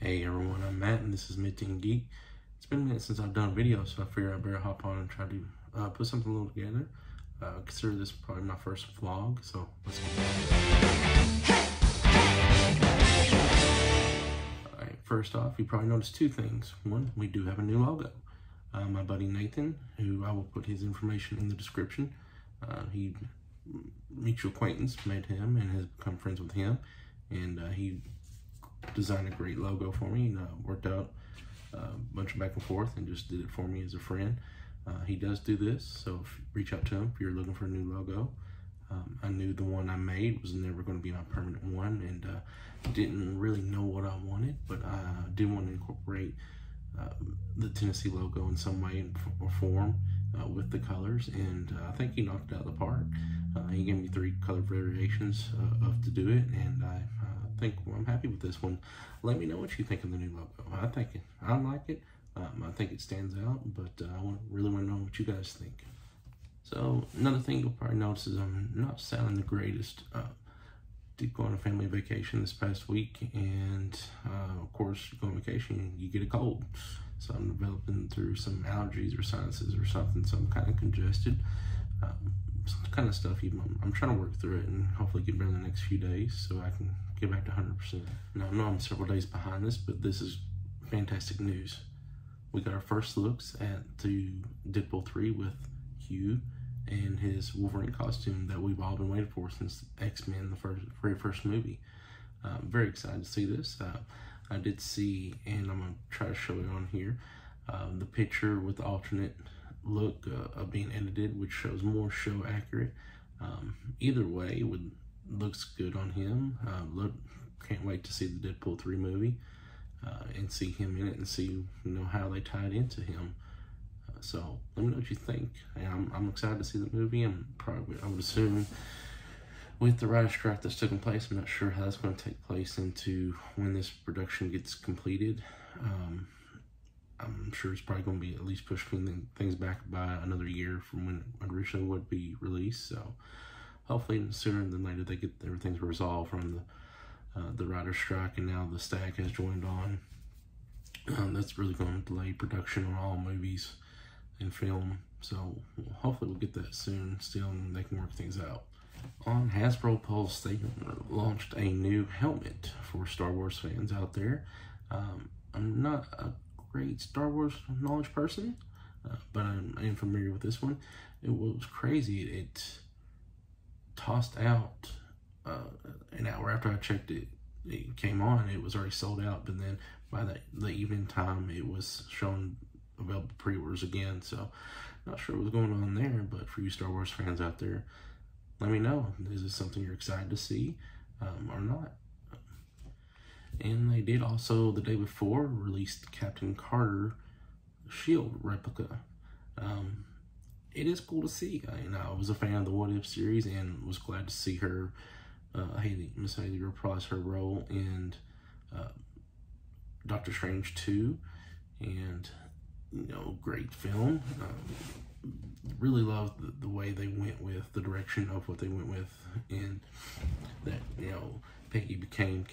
Hey everyone, I'm Matt and this is Mid Teen Geek. It's been a minute since I've done a video, so I figured I better hop on and try to put something a little together. Consider this probably my first vlog, so let's get Alright, first off, you probably noticed two things. One, we do have a new logo. My buddy Nathan, who I will put his information in the description, he mutual acquaintance met him and has become friends with him, and he designed a great logo for me and worked out a bunch of back and forth and just did it for me as a friend. He does do this, so reach out to him if you're looking for a new logo. I knew the one I made was never going to be my permanent one, and didn't really know what I wanted, but I did want to incorporate the Tennessee logo in some way or form with the colors, and I think he knocked it out of the park. He gave me 3 color variations to do it, and I think I'm happy with this one. Let me know what you think of the new logo. I like it. I think it stands out, but I really want to know what you guys think. So another thing you'll probably notice is I'm not sounding the greatest. Did go on a family vacation this past week, and of course, you go on vacation, you get a cold. So I'm developing through some allergies or sinuses or something, so I'm kind of congested. Some kind of stuff. I'm trying to work through it and hopefully get better in the next few days so I can get back to 100%. Now, I know I'm several days behind this, but this is fantastic news. We got our first looks at the Deadpool 3 with Hugh and his Wolverine costume that we've all been waiting for since X-Men, the very first movie. I'm very excited to see this. I did see, and I'm going to try to show it on here, the picture with the alternate look being edited, which shows more show accurate. Either way, looks good on him. Can't wait to see the Deadpool 3 movie and see him in it and see how they tied into him. So let me know what you think. And I'm excited to see the movie. I would assume with the writer's strike that's taking place, I'm not sure how that's going to take place into when this production gets completed. I'm sure it's probably going to be at least pushing things back by another year from when it originally would be released. So hopefully sooner than later they get everything's resolved from the writer's strike, and now the STAG has joined on. That's really going to delay production on all movies and film. So hopefully we'll get that soon still, and they can work things out. On Hasbro Pulse, they launched a new helmet for Star Wars fans out there. I'm not a great Star Wars knowledge person, but I am familiar with this one. It was crazy. It tossed out an hour after I checked it. It came on. It was already sold out, but then by the evening time, it was shown available pre-orders again. So not sure what's going on there, but for you Star Wars fans out there, let me know. Is this something you're excited to see or not? And they did also, the day before, released Captain Carter shield replica. It is cool to see. I was a fan of the What If series and was glad to see her, Miss Haley reprise her role in Doctor Strange 2, and great film. Really loved the way they went with the direction of what they went with, and that Peggy became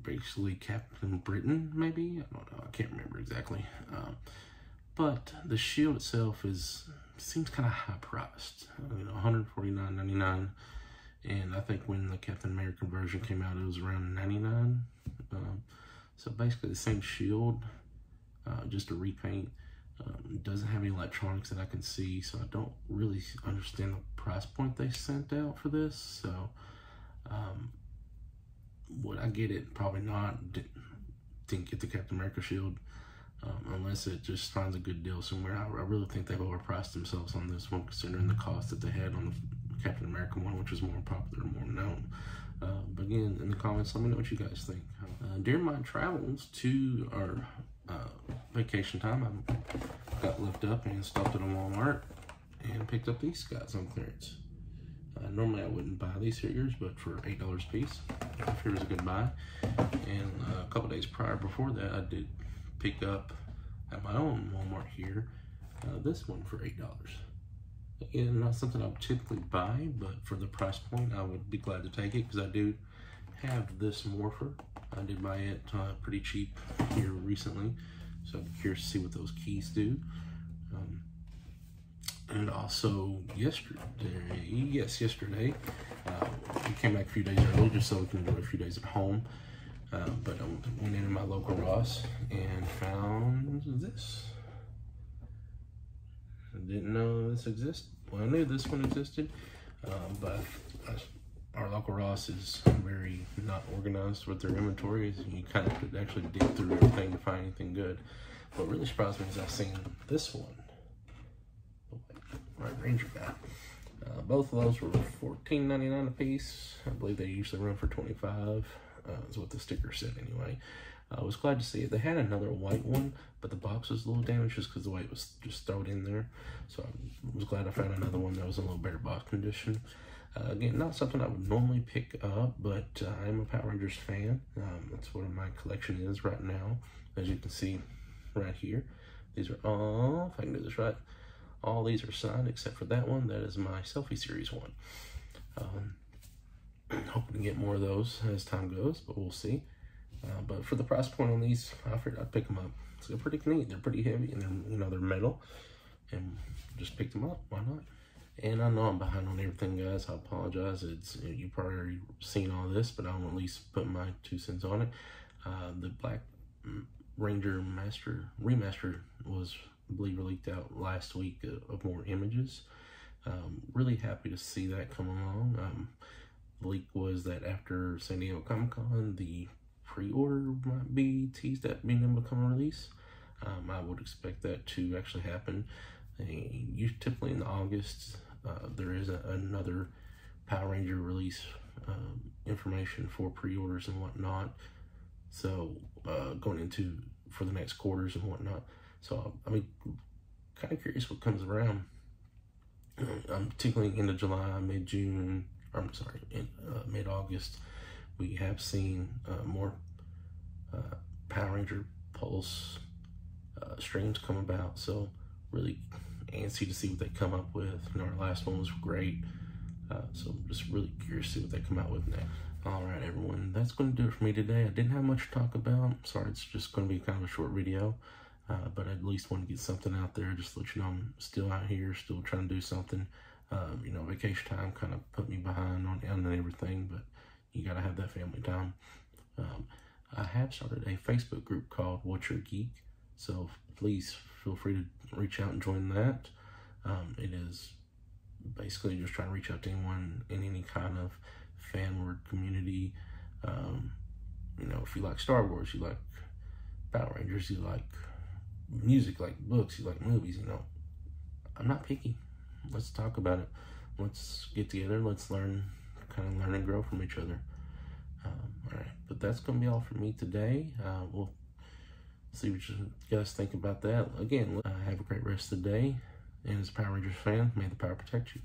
basically Captain Britain, maybe. I don't know. I can't remember exactly. But the shield itself seems kind of high priced. $149.99, and I think when the Captain American version came out, it was around $99. So basically the same shield, just a repaint. Doesn't have any electronics that I can see, so I don't really understand the price point they sent out for this. So would I get it? Probably not. Didn't get the Captain America shield unless it just finds a good deal somewhere. I really think they've overpriced themselves on this one, considering the cost that they had on the Captain America one, which was more popular, more known. But again, in the comments, let me know what you guys think. During my travels to our vacation time, I got lifted up and stopped at a Walmart and picked up these guys on clearance. Normally I wouldn't buy these figures, but for $8 a piece, I figured it was a good buy. And a couple days prior before that, I did pick up at my own Walmart here this one for $8. Again, not something I would typically buy, but for the price point, I would be glad to take it because I do have this morpher. I did buy it pretty cheap here recently, so I'm curious to see what those keys do. And also yesterday, we came back a few days early just so we can enjoy a few days at home. But I went into my local Ross and found this. I didn't know this existed. Well, I knew this one existed, but our local Ross is very not organized with their inventories. You kind of have to actually dig through everything to find anything good. What really surprised me is I seen this one, the White Ranger guy. Both of those were $14.99 a piece. I believe they usually run for $25. Is what the sticker said anyway. I was glad to see it. They had another white one, but the box was a little damaged just because the way it was just thrown in there. So I was glad I found another one that was in a little better box condition. Again, not something I would normally pick up, but I am a Power Rangers fan. That's what my collection is right now. As you can see right here, these are all, if I can do this right, all these are signed except for that one. That is my Selfie Series one. Hoping to get more of those as time goes, but we'll see. But for the price point on these, I figured I'd pick them up. So they're pretty neat. They're pretty heavy, and they're metal, and just picked them up. Why not? And I know I'm behind on everything, guys. I apologize. You probably already seen all this, but I'll at least put my 2 cents on it. The Black Ranger Remaster was, I believe, leaked out last week of more images. Really happy to see that come along. The leak was that after San Diego Comic-Con, the pre-order might be teased at being able to come release. I would expect that to actually happen. Typically in August, there is another Power Ranger release information for pre-orders and whatnot. So going into for the next quarters and whatnot. So I mean, kind of curious what comes around. I'm particularly into July, mid-June. I'm sorry, in mid-August, we have seen more Power Ranger Pulse streams come about. So really antsy to see what they come up with. Our last one was great. So I'm just really curious to see what they come out with next. All right, everyone, that's going to do it for me today. I didn't have much to talk about. Sorry, it's just going to be kind of a short video. But I at least want to get something out there, just to let you know I'm still out here, still trying to do something. Vacation time kind of put me behind on everything, but you got to have that family time. I have started a Facebook group called What's Your Geek, so please feel free to reach out and join that. It is basically just trying to reach out to anyone in any kind of fan word community. If you like Star Wars, you like Power Rangers, you like music, like books, you like movies, I'm not picky. Let's talk about it. Let's get together. Let's learn and grow from each other. All right, but that's going to be all for me today. We'll see what you guys think about that. Again, have a great rest of the day. And as a Power Rangers fan, may the power protect you.